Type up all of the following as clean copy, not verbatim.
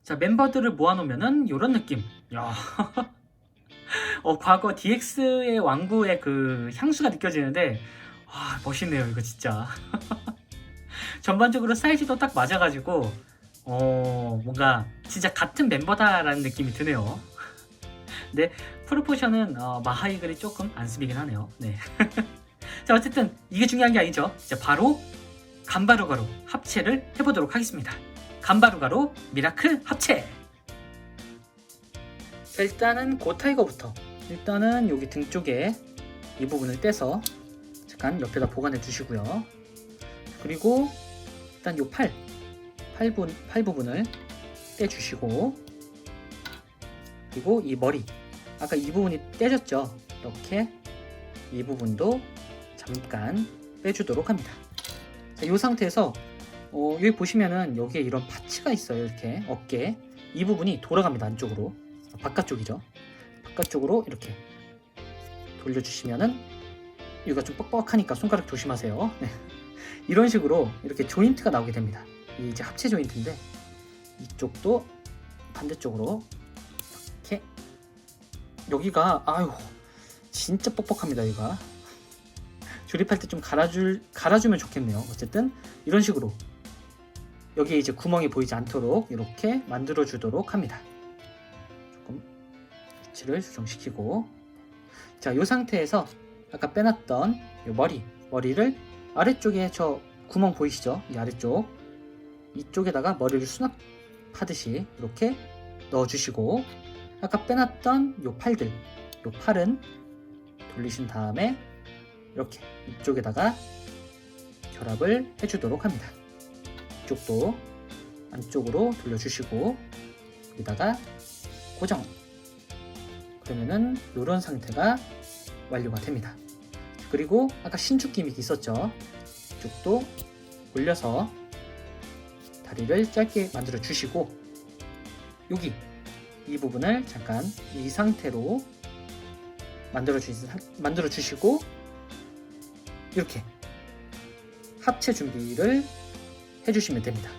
자, 멤버들을 모아놓으면은 이런 느낌. 야, 과거 DX의 왕구의 그 향수가 느껴지는데, 멋있네요, 이거 진짜. 전반적으로 사이즈도 딱 맞아가지고, 뭔가 진짜 같은 멤버다라는 느낌이 드네요. 근데 프로포션은 마하이글이 조금 안습이긴 하네요. 네. 자, 어쨌든 이게 중요한 게 아니죠. 자, 바로 간바루가루 합체를 해보도록 하겠습니다. 간바루가루 미라클 합체. 자, 일단은 고타이거부터. 일단은 여기 등 쪽에 이 부분을 떼서 잠깐 옆에다 보관해 주시고요. 그리고 일단 요 팔 부분을 떼주시고, 그리고 이 머리, 아까 이 부분이 떼졌죠. 이렇게 이 부분도 잠깐 빼주도록 합니다. 자, 이 상태에서 여기 보시면은 여기에 이런 파츠가 있어요. 이렇게 어깨 이 부분이 돌아갑니다. 안쪽으로, 바깥쪽이죠. 바깥쪽으로 이렇게 돌려주시면은 여기가 좀 뻑뻑하니까 손가락 조심하세요. 네. 이런 식으로 이렇게 조인트가 나오게 됩니다. 이 이제 합체 조인트인데, 이쪽도 반대쪽으로 이렇게, 여기가 진짜 뻑뻑합니다. 여기가 조립할 때 좀 갈아주면 좋겠네요. 어쨌든 이런 식으로 여기에 이제 구멍이 보이지 않도록 이렇게 만들어 주도록 합니다. 조금 위치를 조정시키고, 자, 이 상태에서 아까 빼놨던 이 머리를 아래쪽에 저 구멍 보이시죠? 이 아래쪽, 이쪽에다가 머리를 수납하듯이 이렇게 넣어주시고, 아까 빼놨던 요 팔은 돌리신 다음에 이렇게 이쪽에다가 결합을 해주도록 합니다. 이쪽도 안쪽으로 돌려주시고 여기다가 고정. 그러면은 이런 상태가 완료가 됩니다. 그리고 아까 신축 기믹이 있었죠. 이쪽도 올려서 다리를 짧게 만들어 주시고, 여기 이 부분을 잠깐 이 상태로 만들어 주시고, 이렇게 합체 준비를 해주시면 됩니다.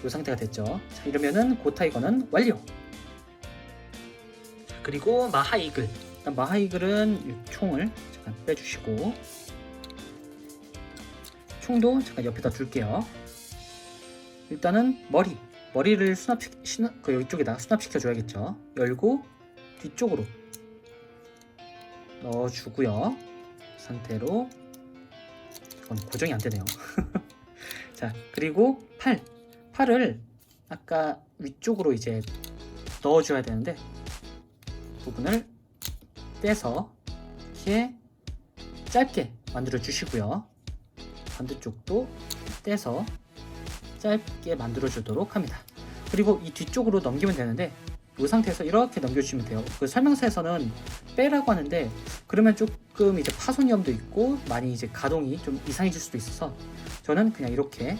이 상태가 됐죠. 자, 이러면은 고타이거는 완료. 자, 그리고 마하이글. 마하이글은 이 총을 잠깐 빼주시고, 총도 잠깐 옆에다 둘게요. 일단은 머리를 이쪽에다 수납시켜 줘야겠죠. 열고 뒤쪽으로 넣어주고요. 상태로, 이건 고정이 안 되네요. 자, 그리고 팔을 아까 위쪽으로 이제 넣어줘야 되는데, 부분을 떼서 이렇게 짧게 만들어 주시고요. 반대쪽도 떼서 짧게 만들어 주도록 합니다. 그리고 이 뒤쪽으로 넘기면 되는데, 이 상태에서 이렇게 넘겨주시면 돼요. 그 설명서에서는 빼라고 하는데, 그러면 조금 이제 파손 위험도 있고 많이 이제 가동이 좀 이상해질 수도 있어서 저는 그냥 이렇게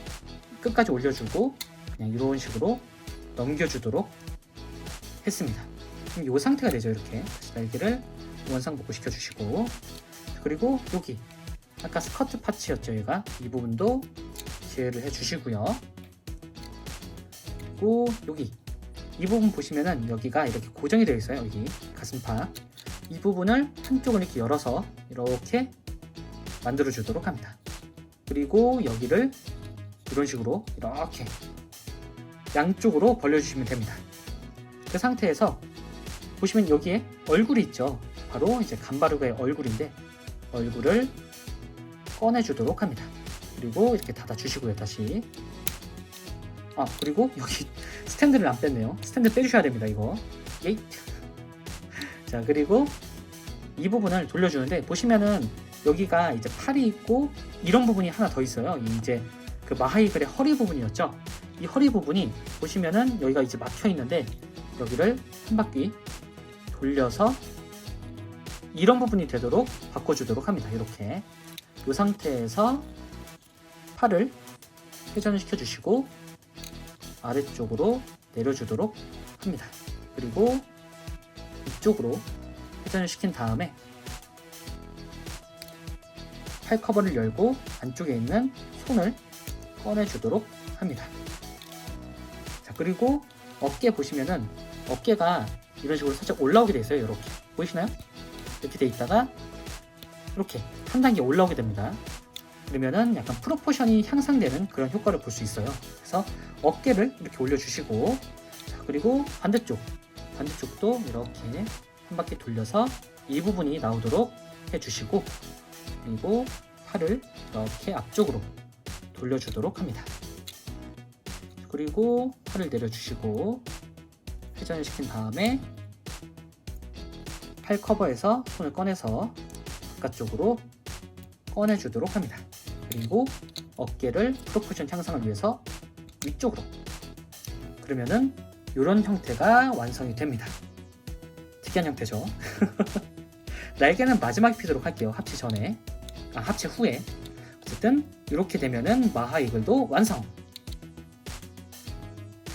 끝까지 올려주고 그냥 이런 식으로 넘겨주도록 했습니다. 그럼 이 상태가 되죠. 이렇게 날개를 원상 복구시켜 주시고, 그리고 여기 아까 스커트 파츠였죠. 얘가 이 부분도 제어를 해 주시고요. 그리고 여기 이 부분 보시면은 여기가 이렇게 고정이 되어 있어요. 여기 가슴팍 이 부분을 한쪽을 이렇게 열어서 이렇게 만들어 주도록 합니다. 그리고 여기를 이런 식으로 이렇게 양쪽으로 벌려주시면 됩니다. 그 상태에서 보시면 여기에 얼굴이 있죠. 바로 이제 간바루가의 얼굴인데, 얼굴을 꺼내주도록 합니다. 그리고 이렇게 닫아주시고요. 다시. 그리고 여기 스탠드를 안 뺐네요. 스탠드 빼주셔야 됩니다. 이거. 예이. 자, 그리고 이 부분을 돌려주는데, 보시면은 여기가 이제 팔이 있고 이런 부분이 하나 더 있어요. 이제 그 마하이글의 허리 부분이었죠. 이 허리 부분이 보시면은 여기가 이제 막혀 있는데, 여기를 한 바퀴 돌려서 이런 부분이 되도록 바꿔주도록 합니다. 이렇게 이 상태에서 팔을 회전을 시켜주시고 아래쪽으로 내려주도록 합니다. 그리고 이쪽으로 회전을 시킨 다음에 팔 커버를 열고 안쪽에 있는 손을 꺼내주도록 합니다. 자, 그리고 어깨 보시면은 어깨가 이런 식으로 살짝 올라오게 돼 있어요. 이렇게 보이시나요? 이렇게 돼 있다가 이렇게 한 단계 올라오게 됩니다. 그러면은 약간 프로포션이 향상되는 그런 효과를 볼 수 있어요. 그래서 어깨를 이렇게 올려주시고, 자, 그리고 반대쪽도 이렇게 한 바퀴 돌려서 이 부분이 나오도록 해주시고, 그리고 팔을 이렇게 앞쪽으로 돌려주도록 합니다. 그리고 팔을 내려주시고 회전을 시킨 다음에 팔 커버에서 손을 꺼내서 바깥쪽으로 꺼내주도록 합니다. 그리고 어깨를 프로포션 향상을 위해서 위쪽으로, 그러면은 이런 형태가 완성이 됩니다. 특이한 형태죠. 날개는 마지막에 피도록 할게요. 합체 후에. 어쨌든 이렇게 되면은 마하 이글도 완성.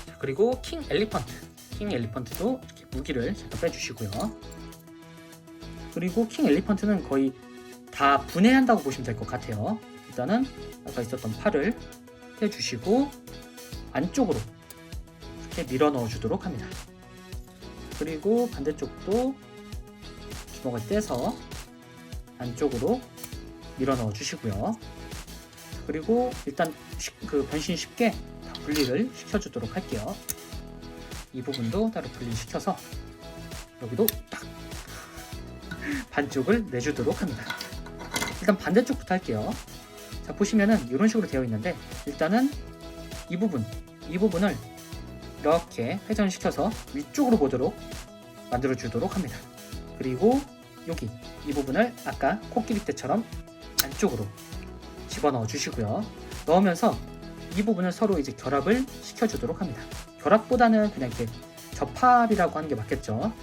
자, 그리고 킹 엘리펀트도 이렇게 무기를 잠깐 빼주시고요. 그리고 킹 엘리펀트는 거의 다 분해한다고 보시면 될 것 같아요. 일단은 아까 있었던 팔을 떼주시고 안쪽으로 이렇게 밀어 넣어 주도록 합니다. 그리고 반대쪽도 주먹을 떼서 안쪽으로 밀어 넣어 주시고요. 그리고 일단 변신 쉽게 다 분리를 시켜주도록 할게요. 이 부분도 따로 분리시켜서 여기도 딱 반쪽을 내주도록 합니다. 일단 반대쪽부터 할게요. 자, 보시면은 이런 식으로 되어 있는데, 일단은 이 부분을 이렇게 회전시켜서 위쪽으로 보도록 만들어 주도록 합니다. 그리고 여기 이 부분을 아까 코끼리 때처럼 안쪽으로 집어넣어 주시고요. 넣으면서 이 부분을 서로 이제 결합을 시켜주도록 합니다. 결합보다는 그냥 이렇게 접합이라고 하는 게 맞겠죠.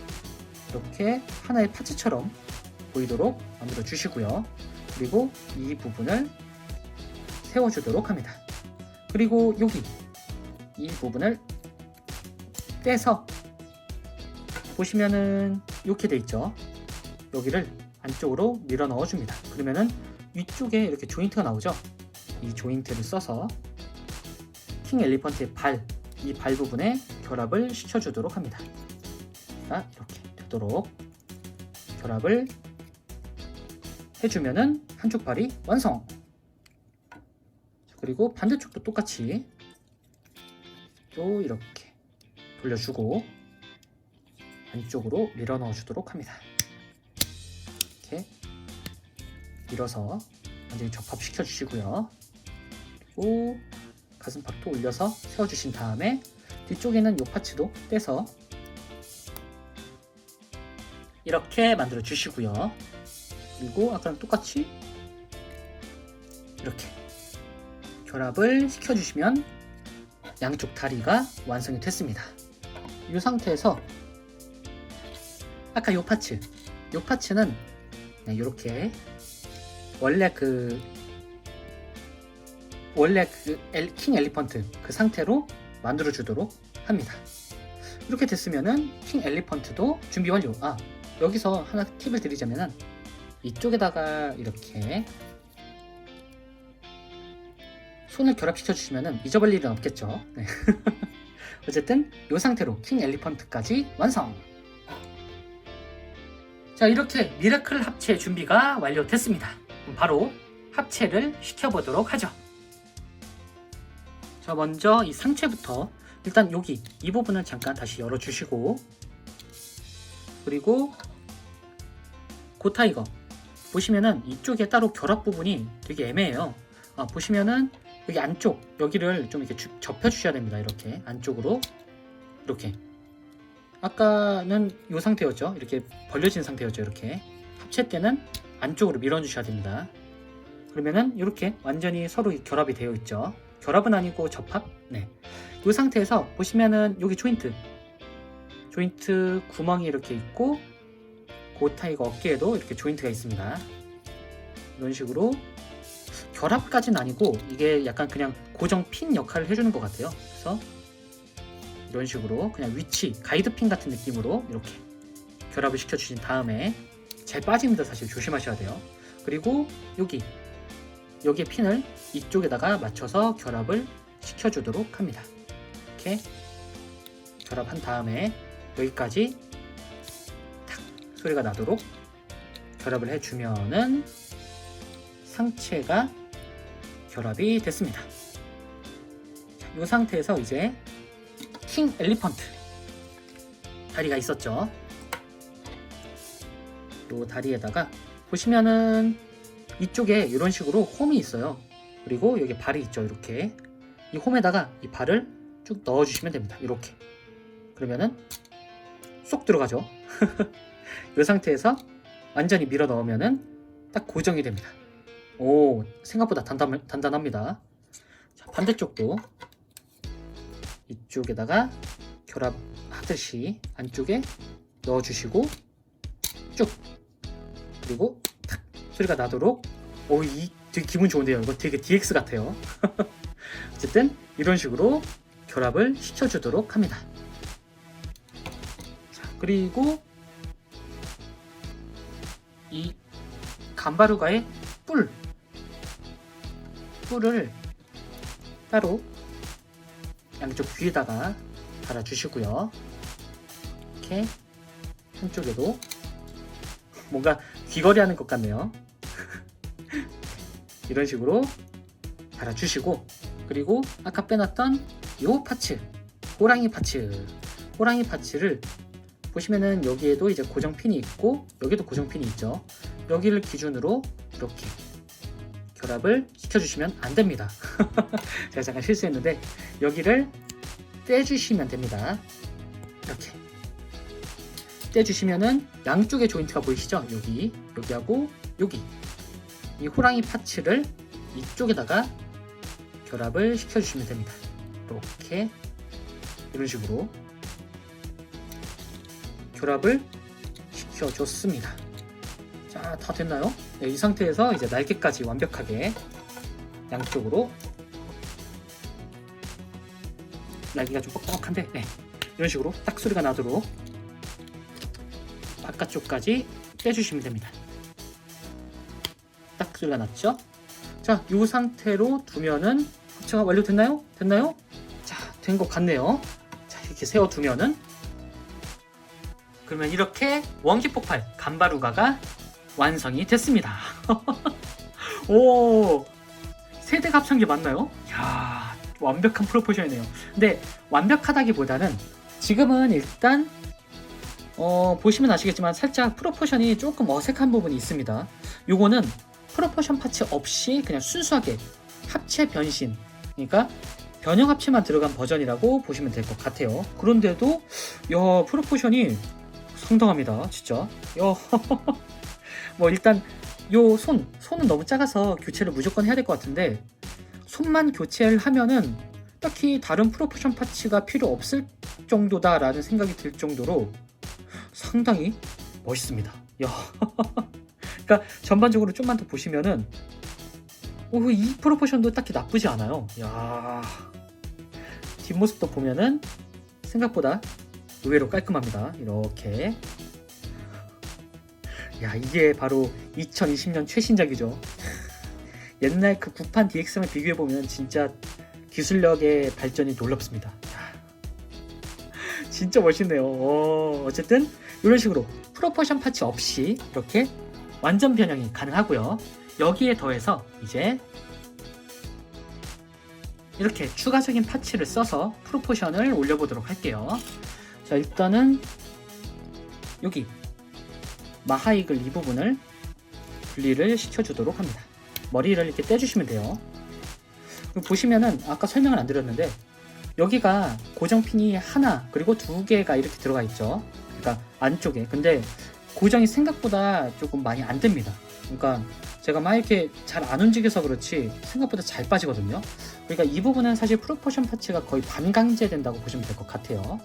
이렇게 하나의 파츠처럼 보이도록 만들어 주시고요. 그리고 이 부분을 세워주도록 합니다. 그리고 여기 이 부분을 떼서 보시면은 이렇게 돼 있죠. 여기를 안쪽으로 밀어 넣어 줍니다. 그러면은 위쪽에 이렇게 조인트가 나오죠. 이 조인트를 써서 킹 엘리펀트의 이 발 부분에 결합을 시켜주도록 합니다. 자, 이렇게 되도록 결합을 해주면은 한쪽 발이 완성. 그리고 반대쪽도 똑같이 또 이렇게 돌려주고 안쪽으로 밀어 넣어 주도록 합니다. 이렇게 밀어서 완전히 접합시켜 주시고요. 그리고 가슴팍도 올려서 세워주신 다음에 뒤쪽에는 이 파츠도 떼서 이렇게 만들어 주시고요. 그리고 아까랑 똑같이 이렇게 결합을 시켜주시면 양쪽 다리가 완성이 됐습니다. 이 상태에서 아까 이 파츠는 이렇게 원래 킹 엘리펀트 그 상태로 만들어 주도록 합니다. 이렇게 됐으면은 킹 엘리펀트도 준비 완료. 여기서 하나 팁을 드리자면은 이쪽에다가 이렇게 손을 결합시켜 주시면은 잊어버릴 일은 없겠죠. 네. 어쨌든 이 상태로 킹 엘리펀트까지 완성. 자, 이렇게 미라클 합체 준비가 완료됐습니다. 그럼 바로 합체를 시켜보도록 하죠. 자, 먼저 이 상체부터 일단 여기 이 부분을 잠깐 다시 열어주시고, 그리고 고타이거 보시면은 이쪽에 따로 결합 부분이 되게 애매해요. 보시면은 여기 안쪽 여기를 좀 이렇게 접혀 주셔야 됩니다. 이렇게 안쪽으로 이렇게 아까는 이 상태였죠. 이렇게 벌려진 상태였죠. 이렇게 합체 때는 안쪽으로 밀어 주셔야 됩니다. 그러면은 이렇게 완전히 서로 결합이 되어 있죠. 결합은 아니고 접합. 네. 이 상태에서 보시면은 여기 조인트 구멍이 이렇게 있고 고타이거 어깨에도 이렇게 조인트가 있습니다. 이런 식으로 결합까지는 아니고 이게 약간 그냥 고정 핀 역할을 해주는 것 같아요. 그래서 이런 식으로 그냥 위치 가이드핀 같은 느낌으로 이렇게 결합을 시켜주신 다음에 잘 빠집니다. 사실 조심하셔야 돼요. 그리고 여기에 핀을 이쪽에다가 맞춰서 결합을 시켜주도록 합니다. 이렇게 결합한 다음에 여기까지 탁 소리가 나도록 결합을 해주면은 상체가 결합이 됐습니다. 이 상태에서 이제 킹 엘리펀트 다리가 있었죠. 이 다리에다가 보시면은 이쪽에 이런 식으로 홈이 있어요. 그리고 여기 발이 있죠. 이렇게 이 홈에다가 이 발을 쭉 넣어주시면 됩니다. 이렇게 그러면은 쏙 들어가죠. 이 상태에서 완전히 밀어 넣으면은 딱 고정이 됩니다. 오, 생각보다 단단합니다. 자, 반대쪽도 이쪽에다가 결합하듯이 안쪽에 넣어주시고 쭉 그리고 탁 소리가 나도록. 오, 이 되게 기분 좋은데요. 이거 되게 DX 같아요. 어쨌든 이런 식으로 결합을 시켜주도록 합니다. 자, 그리고 이 감바루가의 뿔을 따로 양쪽 귀에다가 달아주시고요. 이렇게 한쪽에도 뭔가 귀걸이 하는 것 같네요. 이런 식으로 달아주시고, 그리고 아까 빼놨던 요 파츠, 호랑이 파츠를 보시면은 여기에도 이제 고정핀이 있고 여기도 고정핀이 있죠. 여기를 기준으로 이렇게 결합을 시켜주시면 안 됩니다. 제가 잠깐 실수했는데 여기를 떼주시면 됩니다. 이렇게 떼주시면은 양쪽의 조인트가 보이시죠? 여기하고 여기 이 호랑이 파츠를 이쪽에다가 결합을 시켜주시면 됩니다. 이렇게 이런 식으로 결합을 시켜줬습니다. 자, 다 됐나요? 네, 이 상태에서 이제 날개까지 완벽하게 양쪽으로, 날개가 좀 뻑뻑한데 네, 이런 식으로 딱 소리가 나도록 바깥쪽까지 빼주시면 됩니다. 딱 소리가 났죠? 자, 이 상태로 두면은 합체가 완료됐나요? 됐나요? 자, 된 것 같네요. 자, 이렇게 세워두면은, 그러면 이렇게 원기 폭발 감바루가가 완성이 됐습니다. 오, 세대 합성기 맞나요? 이야, 완벽한 프로포션이네요. 근데 완벽하다기보다는 지금은 일단 보시면 아시겠지만 살짝 프로포션이 조금 어색한 부분이 있습니다. 요거는 프로포션 파츠 없이 그냥 순수하게 합체 변신, 그러니까 변형 합체만 들어간 버전이라고 보시면 될 것 같아요. 그런데도 야, 프로포션이 상당합니다. 진짜. 야, 뭐 일단 요 손은 너무 작아서 교체를 무조건 해야 될 것 같은데, 손만 교체를 하면은 딱히 다른 프로포션 파츠가 필요 없을 정도다라는 생각이 들 정도로 상당히 멋있습니다. 야. 그러니까 전반적으로 좀만 더 보시면은 이 프로포션도 딱히 나쁘지 않아요. 야, 뒷모습도 보면은 생각보다 의외로 깔끔합니다. 이렇게. 야, 이게 바로 2020년 최신작이죠. 옛날 그 구판 DX랑 비교해보면 진짜 기술력의 발전이 놀랍습니다. 진짜 멋있네요. 어쨌든 이런 식으로 프로포션 파츠 없이 이렇게 완전 변형이 가능하고요. 여기에 더해서 이제 이렇게 추가적인 파츠를 써서 프로포션을 올려보도록 할게요. 자, 일단은 여기 마하이글 이 부분을 분리를 시켜주도록 합니다. 머리를 이렇게 떼주시면 돼요. 보시면은 아까 설명을 안 드렸는데 여기가 고정핀이 하나 그리고 두 개가 이렇게 들어가 있죠. 그러니까 안쪽에. 근데 고정이 생각보다 조금 많이 안 됩니다. 그러니까 제가 막 이렇게 잘 안 움직여서 그렇지 생각보다 잘 빠지거든요. 그러니까 이 부분은 사실 프로포션 파츠가 거의 반강제 된다고 보시면 될 것 같아요.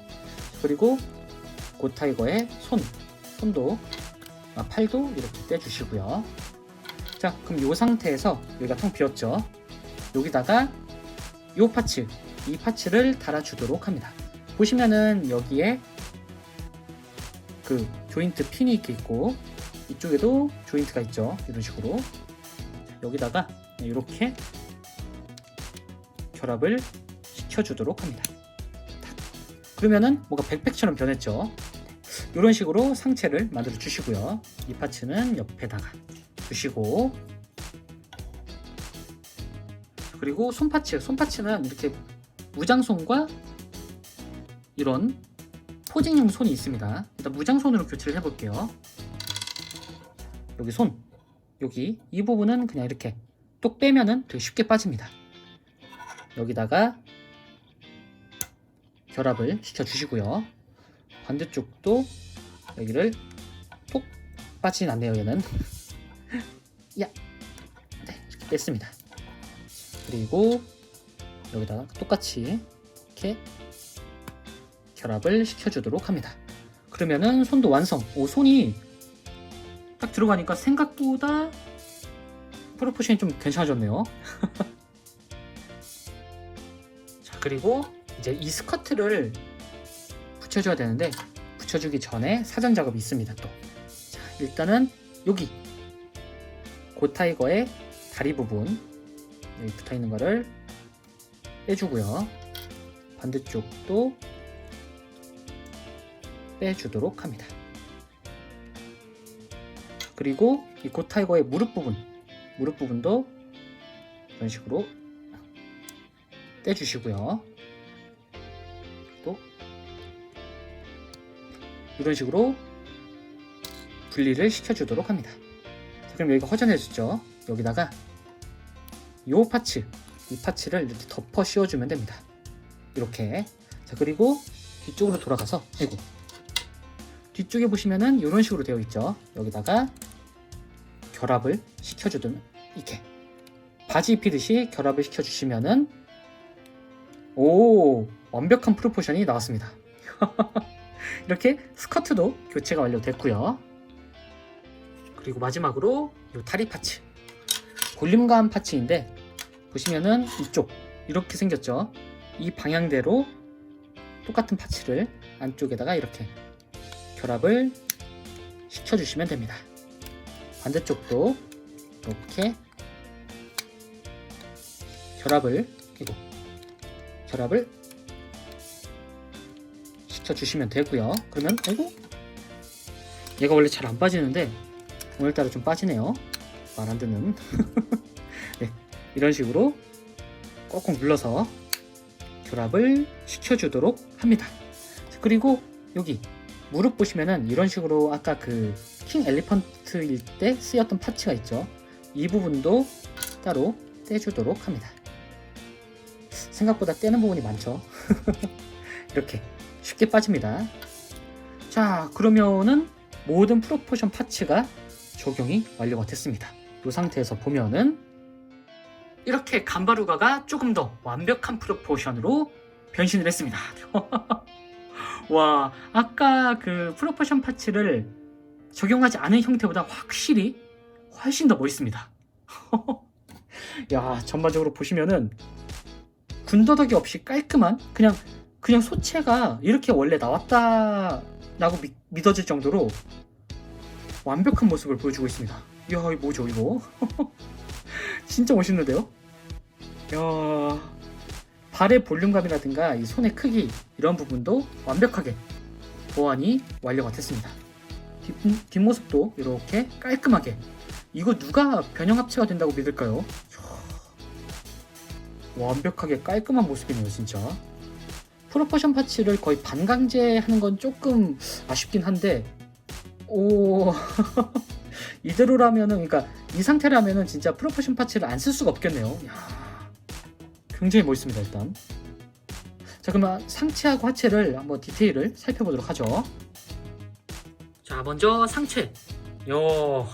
그리고 고타이거의 손도 팔도 이렇게 떼주시고요. 자, 그럼 이 상태에서 여기가 텅 비었죠. 여기다가 이 파츠를 달아주도록 합니다. 보시면은 여기에 그 조인트 핀이 이렇게 있고 이쪽에도 조인트가 있죠. 이런 식으로 여기다가 이렇게 결합을 시켜주도록 합니다. 그러면은 뭔가 백팩처럼 변했죠. 이런 식으로 상체를 만들어 주시고요. 이 파츠는 옆에다가 두시고, 그리고 손파츠는 이렇게 무장손과 이런 포징용 손이 있습니다. 일단 무장손으로 교체를 해볼게요. 여기 손, 여기 이 부분은 그냥 이렇게 똑 빼면은 되게 쉽게 빠집니다. 여기다가 결합을 시켜주시고요. 반대쪽도 여기를 톡 빠지진 않네요, 얘는. 야, 네, 이렇게 뺐습니다. 그리고 여기다가 똑같이 이렇게 결합을 시켜주도록 합니다. 그러면은 손도 완성. 오, 손이 딱 들어가니까 생각보다 프로포션이 좀 괜찮아졌네요. 자, 그리고 이제 이 스커트를 붙여줘야 되는데, 붙여주기 전에 사전 작업이 있습니다. 또, 자, 일단은 여기 고타이거의 다리 부분, 여기 붙어있는 거를 빼주고요. 반대쪽도 빼주도록 합니다. 그리고 이 고타이거의 무릎 부분도 이런 식으로 떼주시고요. 또 이런 식으로 분리를 시켜주도록 합니다. 자, 그럼 여기가 허전해졌죠? 여기다가 이 파츠를 이렇게 덮어 씌워주면 됩니다. 이렇게. 자, 그리고 뒤쪽으로 돌아가서, 아이고, 뒤쪽에 보시면은 이런 식으로 되어 있죠. 여기다가 결합을 시켜주든, 이렇게 바지 입히듯이 결합을 시켜주시면은, 오, 완벽한 프로포션이 나왔습니다. 이렇게 스커트도 교체가 완료됐고요. 그리고 마지막으로 이 다리 파츠, 볼륨감 파츠인데, 보시면은 이쪽 이렇게 생겼죠. 이 방향대로 똑같은 파츠를 안쪽에다가 이렇게 결합을 시켜주시면 됩니다. 반대쪽도 이렇게 결합을 시켜주시면 되고요. 그러면, 아이고, 얘가 원래 잘 안 빠지는데 오늘따라 좀 빠지네요. 말 안 듣는. 네, 이런 식으로 꾹꾹 눌러서 결합을 시켜주도록 합니다. 그리고 여기 무릎 보시면은 이런 식으로 아까 그 킹 엘리펀트일 때 쓰였던 파츠가 있죠. 이 부분도 따로 떼주도록 합니다. 생각보다 떼는 부분이 많죠. 이렇게 쉽게 빠집니다. 자, 그러면은 모든 프로포션 파츠가 적용이 완료가 됐습니다. 이 상태에서 보면은 이렇게 간바루가가 조금 더 완벽한 프로포션으로 변신을 했습니다. 와, 아까 그 프로포션 파츠를 적용하지 않은 형태보다 확실히 훨씬 더 멋있습니다. 야, 전반적으로 보시면은 군더더기 없이 깔끔한 그냥 소체가 이렇게 원래 나왔다라고 믿어질 정도로 완벽한 모습을 보여주고 있습니다. 이야, 이거 뭐죠 이거? 진짜 멋있는데요? 이야, 발의 볼륨감이라든가 이 손의 크기, 이런 부분도 완벽하게 보완이 완료가 됐습니다. 뒷모습도 이렇게 깔끔하게. 이거 누가 변형 합체가 된다고 믿을까요? 완벽하게 깔끔한 모습이네요, 진짜. 프로포션 파츠를 거의 반강제하는 건 조금 아쉽긴 한데, 오, 이대로라면은, 그러니까 이 상태라면은 진짜 프로포션 파츠를 안 쓸 수가 없겠네요. 이야, 굉장히 멋있습니다, 일단. 자, 그러면 상체하고 하체를 한번 디테일을 살펴보도록 하죠. 자, 먼저 상체. 요.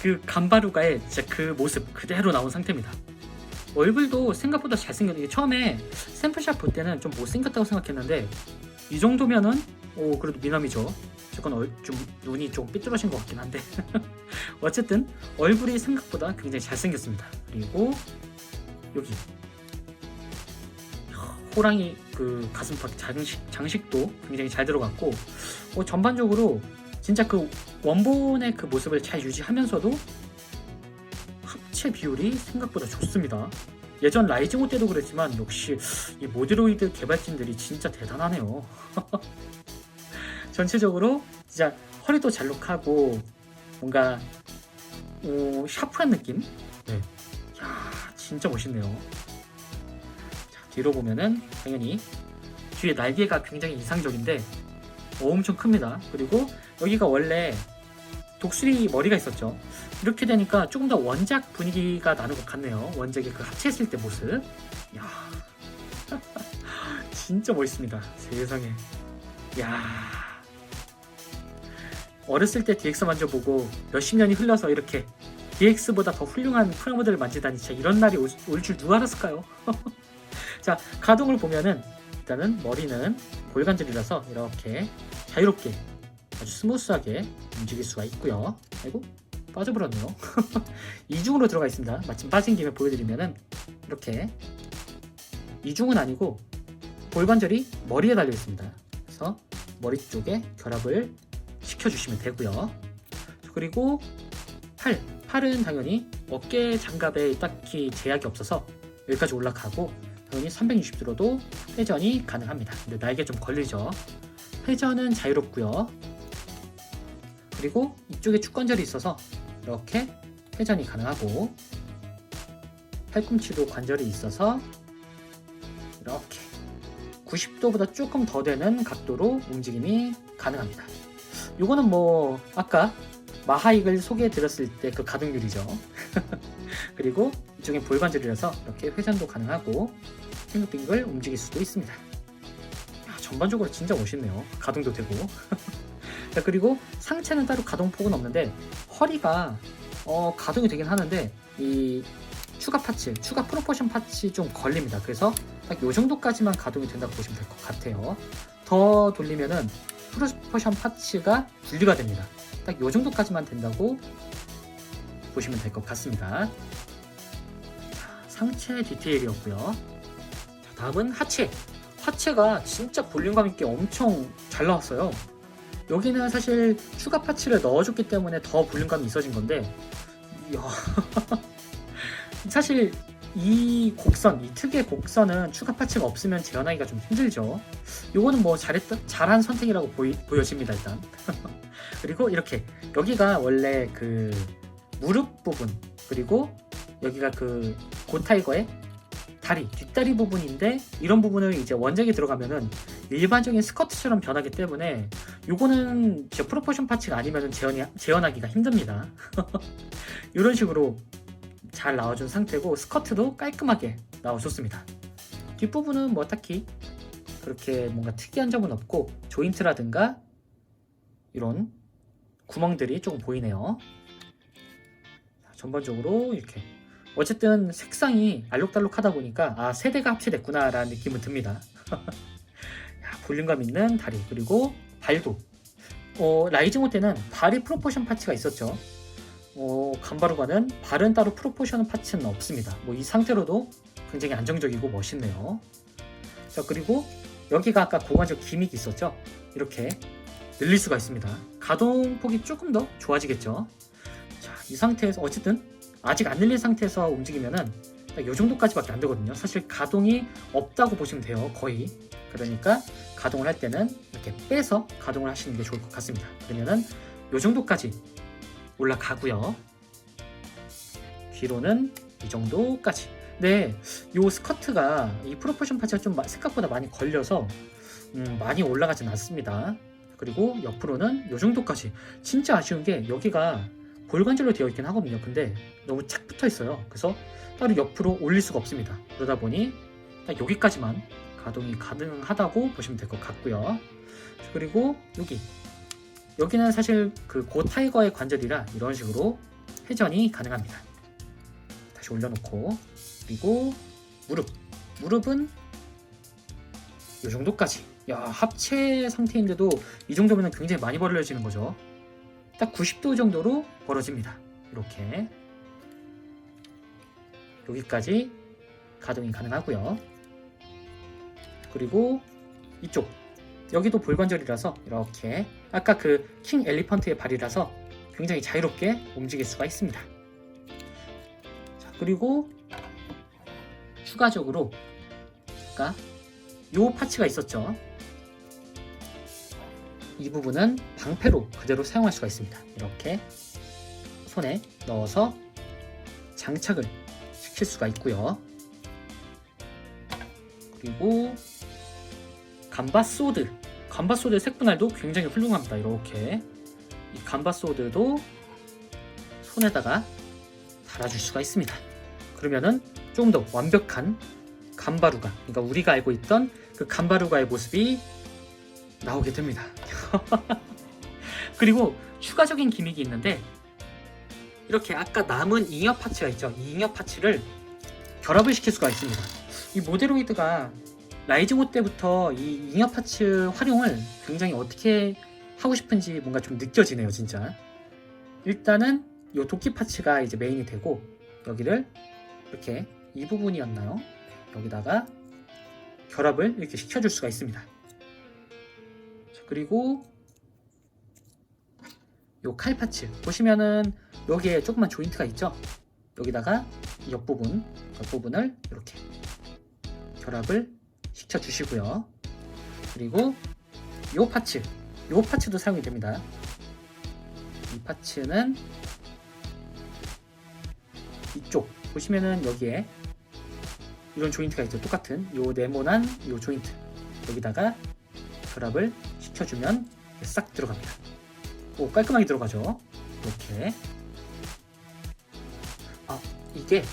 그 간바루가의 진짜 그 모습 그대로 나온 상태입니다. 얼굴도 생각보다 잘생겼는데, 처음에 샘플샷 볼 때는 좀 못생겼다고 생각했는데, 이 정도면은 그래도 미남이죠. 조금 좀 눈이 좀 삐뚤어진 것 같긴 한데 어쨌든 얼굴이 생각보다 굉장히 잘생겼습니다. 그리고 여기 호랑이 그 가슴팍 장식도 굉장히 잘 들어갔고, 전반적으로 진짜 그 원본의 그 모습을 잘 유지하면서도 합체 비율이 생각보다 좋습니다. 예전 라이징 5 때도 그랬지만 역시 이 모듈로이드 개발진들이 진짜 대단하네요. 전체적으로 진짜 허리도 잘록하고 뭔가 샤프한 느낌? 네. 야, 진짜 멋있네요. 자, 뒤로 보면은 당연히 뒤에 날개가 굉장히 이상적인데 엄청 큽니다. 그리고 여기가 원래 독수리 머리가 있었죠. 이렇게 되니까 조금 더 원작 분위기가 나는 것 같네요. 원작의 그 합체했을 때 모습. 야, 진짜 멋있습니다. 세상에. 야, 어렸을 때 DX 만져보고 몇십 년이 흘러서 이렇게 DX보다 더 훌륭한 프라모델을 만지다니 진짜 이런 날이 올 줄 누가 알았을까요? 자, 가동을 보면은 일단은 머리는 골관절이라서 이렇게 자유롭게 아주 스무스하게 움직일 수가 있고요. 아이고, 빠져버렸네요. 이중으로 들어가 있습니다. 마침 빠진 김에 보여드리면은 이렇게 이중은 아니고 골관절이 머리에 달려 있습니다. 그래서 머리 쪽에 결합을 시켜주시면 되고요. 그리고 팔은 당연히 어깨 장갑에 딱히 제약이 없어서 여기까지 올라가고 당연히 360도로도 회전이 가능합니다. 근데 날개 좀 걸리죠. 회전은 자유롭고요. 그리고 이쪽에 축관절이 있어서 이렇게 회전이 가능하고 팔꿈치도 관절이 있어서 이렇게 90도보다 조금 더 되는 각도로 움직임이 가능합니다. 요거는 뭐 아까 마하익을 소개해 드렸을 때 그 가동률이죠. 그리고 이쪽에 볼관절이라서 이렇게 회전도 가능하고 빙글빙글 움직일 수도 있습니다. 야, 전반적으로 진짜 멋있네요. 가동도 되고. 자, 그리고 상체는 따로 가동폭은 없는데 허리가 가동이 되긴 하는데 이 추가 프로포션 파츠 좀 걸립니다. 그래서 딱 요 정도까지만 가동이 된다고 보시면 될 것 같아요. 더 돌리면은 프로포션 파츠가 분리가 됩니다. 딱 요 정도까지만 된다고 보시면 될 것 같습니다. 자, 상체 디테일이었고요. 자, 다음은 하체. 하체가 진짜 볼륨감 있게 엄청 잘 나왔어요. 여기는 사실 추가 파츠를 넣어줬기 때문에 더 볼륨감이 있어진 건데, 이야. 사실 이 특유의 곡선은 추가 파츠가 없으면 재현하기가 좀 힘들죠. 요거는 뭐 잘한 선택이라고 보여집니다, 일단. 그리고 이렇게 여기가 원래 그 무릎 부분, 그리고 여기가 그 고타이거의 뒷다리 부분인데, 이런 부분을 이제 원작에 들어가면은 일반적인 스커트처럼 변하기 때문에 요거는 제 프로포션 파츠가 아니면은 재현하기가 힘듭니다. 이런 식으로 잘 나와준 상태고, 스커트도 깔끔하게 나와줬습니다. 뒷부분은 뭐 딱히 그렇게 뭔가 특이한 점은 없고, 조인트라든가 이런 구멍들이 조금 보이네요. 전반적으로 이렇게 어쨌든 색상이 알록달록하다 보니까 세대가 합체됐구나 라는 느낌은 듭니다. 야, 볼륨감 있는 다리, 그리고 발도 라이징 5 때는 발이 프로포션 파츠가 있었죠. 간바루가는 발은 따로 프로포션 파츠는 없습니다. 뭐 이 상태로도 굉장히 안정적이고 멋있네요. 자, 그리고 여기가 아까 고관절 기믹이 있었죠. 이렇게 늘릴 수가 있습니다. 가동폭이 조금 더 좋아지겠죠. 자, 이 상태에서 어쨌든 아직 안 늘린 상태에서 움직이면은 딱 이 정도까지밖에 안 되거든요. 사실 가동이 없다고 보시면 돼요, 거의. 그러니까 가동을 할 때는 이렇게 빼서 가동을 하시는 게 좋을 것 같습니다. 그러면은 이 정도까지 올라가고요. 뒤로는 이 정도까지. 네, 이 스커트가 이 프로포션 파츠가 좀 생각보다 많이 걸려서 많이 올라가진 않습니다. 그리고 옆으로는 이 정도까지. 진짜 아쉬운 게 여기가 볼관절로 되어 있긴 하거든요. 근데 너무 착 붙어 있어요. 그래서 따로 옆으로 올릴 수가 없습니다. 그러다 보니 딱 여기까지만 가동이 가능하다고 보시면 될 것 같고요. 그리고 여기는 사실 그 고타이거의 관절이라 이런 식으로 회전이 가능합니다. 다시 올려놓고, 그리고 무릎은 이 정도까지. 야, 합체 상태인데도 이 정도면 굉장히 많이 벌어지는 거죠. 딱 90도 정도로 벌어집니다. 이렇게 여기까지 가동이 가능하고요. 그리고 이쪽 여기도 볼관절이라서 이렇게 아까 그 킹 엘리펀트의 발이라서 굉장히 자유롭게 움직일 수가 있습니다. 자, 그리고 추가적으로 아까 요 파츠가 있었죠. 이 부분은 방패로 그대로 사용할 수가 있습니다. 이렇게 손에 넣어서 장착을 시킬 수가 있고요. 그리고 감바소드의 색분할도 굉장히 훌륭합니다. 이렇게 이 감바소드도 손에다가 달아줄 수가 있습니다. 그러면은 좀 더 완벽한 감바루가, 그러니까 우리가 알고 있던 그 감바루가의 모습이 나오게 됩니다. 그리고 추가적인 기믹이 있는데, 이렇게 아까 남은 잉여 파츠가 있죠. 이 잉여 파츠를 결합을 시킬 수가 있습니다. 이 모데로이드가 라이징5 때부터 이 잉여 파츠 활용을 굉장히 어떻게 하고 싶은지 뭔가 좀 느껴지네요, 진짜. 일단은 이 도끼 파츠가 이제 메인이 되고, 여기를 이렇게 이 부분이었나요? 여기다가 결합을 이렇게 시켜줄 수가 있습니다. 자, 그리고 요 칼 파츠 보시면은 여기에 조그만 조인트가 있죠. 여기다가 이 옆부분을 이렇게 결합을 시켜 주시고요. 그리고 요 파츠도 사용이 됩니다. 이 파츠는 이쪽 보시면은 여기에 이런 조인트가 있죠. 똑같은 요 네모난 요 조인트, 여기다가 결합을 시켜주면 싹 들어갑니다. 오, 깔끔하게 들어가죠. 이렇게. 이게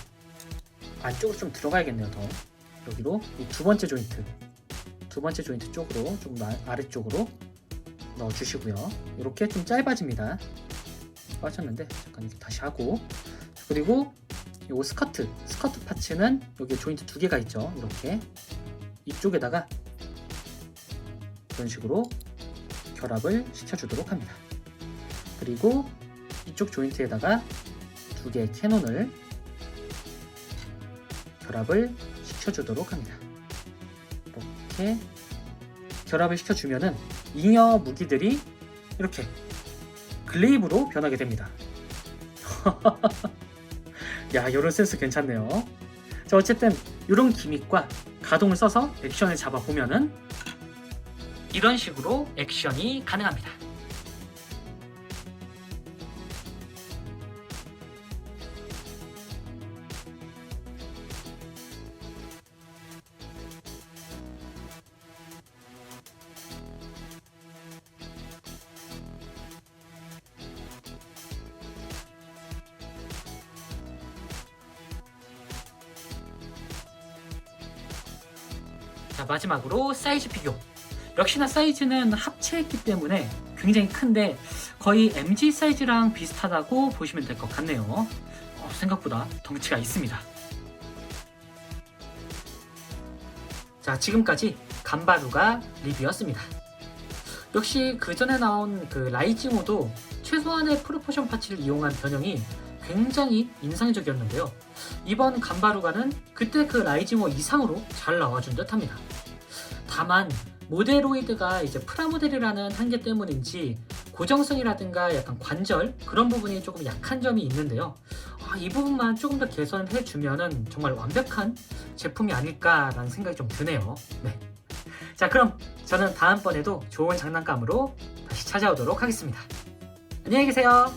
안쪽으로 좀 들어가야겠네요. 더 여기로 이 두 번째 조인트 쪽으로 좀 아래쪽으로 넣어주시고요. 이렇게 좀 짧아집니다. 빠졌는데 잠깐 이렇게 다시 하고, 그리고 요 스커트 파츠는 여기 조인트 두 개가 있죠. 이렇게 이쪽에다가 이런 식으로 결합을 시켜주도록 합니다. 그리고 이쪽 조인트에다가 두 개의 캐논을 결합을 시켜주도록 합니다. 이렇게 결합을 시켜주면은 잉여 무기들이 이렇게 글레이브로 변하게 됩니다. 야, 이런 센스 괜찮네요. 자, 어쨌든 이런 기믹과 가동을 써서 액션을 잡아보면은 이런 식으로 액션이 가능합니다. 자, 마지막으로 사이즈 비교. 역시나 사이즈는 합체했기 때문에 굉장히 큰데 거의 MG 사이즈랑 비슷하다고 보시면 될 것 같네요. 생각보다 덩치가 있습니다. 자, 지금까지 감바루가 리뷰였습니다. 역시 그 전에 나온 그 라이징호도 최소한의 프로포션 파츠를 이용한 변형이 굉장히 인상적이었는데요. 이번 감바루가는 그때 그 라이징호 이상으로 잘 나와준 듯 합니다. 다만 모데로이드가 이제 프라모델이라는 한계 때문인지 고정성이라든가 약간 관절 그런 부분이 조금 약한 점이 있는데요. 이 부분만 조금 더 개선해 주면은 정말 완벽한 제품이 아닐까라는 생각이 좀 드네요. 네. 자, 그럼 저는 다음번에도 좋은 장난감으로 다시 찾아오도록 하겠습니다. 안녕히 계세요.